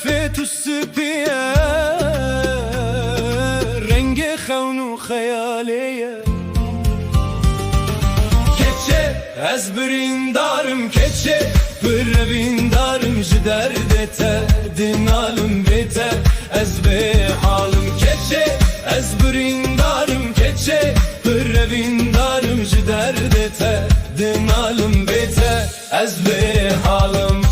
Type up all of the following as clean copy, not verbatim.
برفت السبية رنگ خون و خیالیه keçe ez birindarım keçe birindarım ji derdete dinalım bete ez be halım keçe ez birindarım keçe birindarım ji derdete dinalım bete ez be halım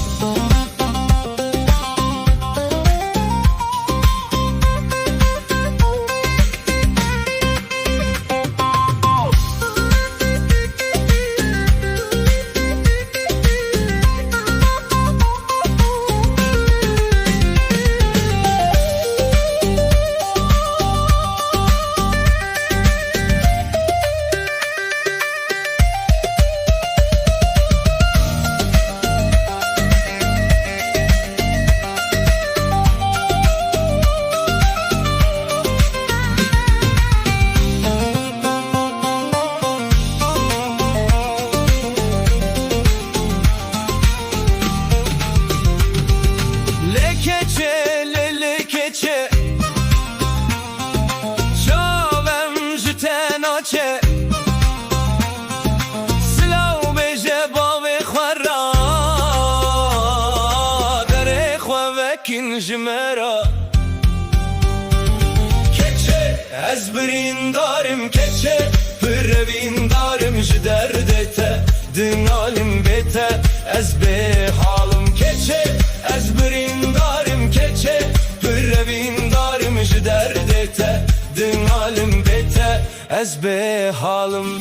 keçe çavem jiten açe silav beje bave khara dere khwavekin jmera keçe ez birindarım keçe birindarım ji derdete dinalim bete ez be halım keçe ez birindarım keçe birindarım ji derdete dinalim bete ez be halım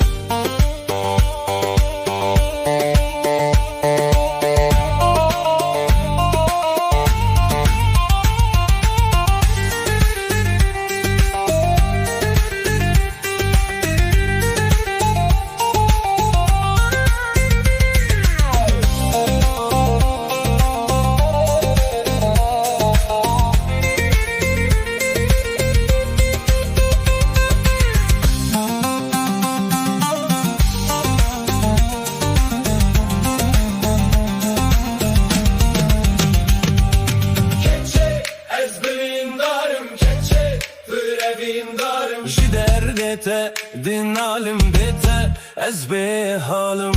ji derdete dinalim bete ez be halım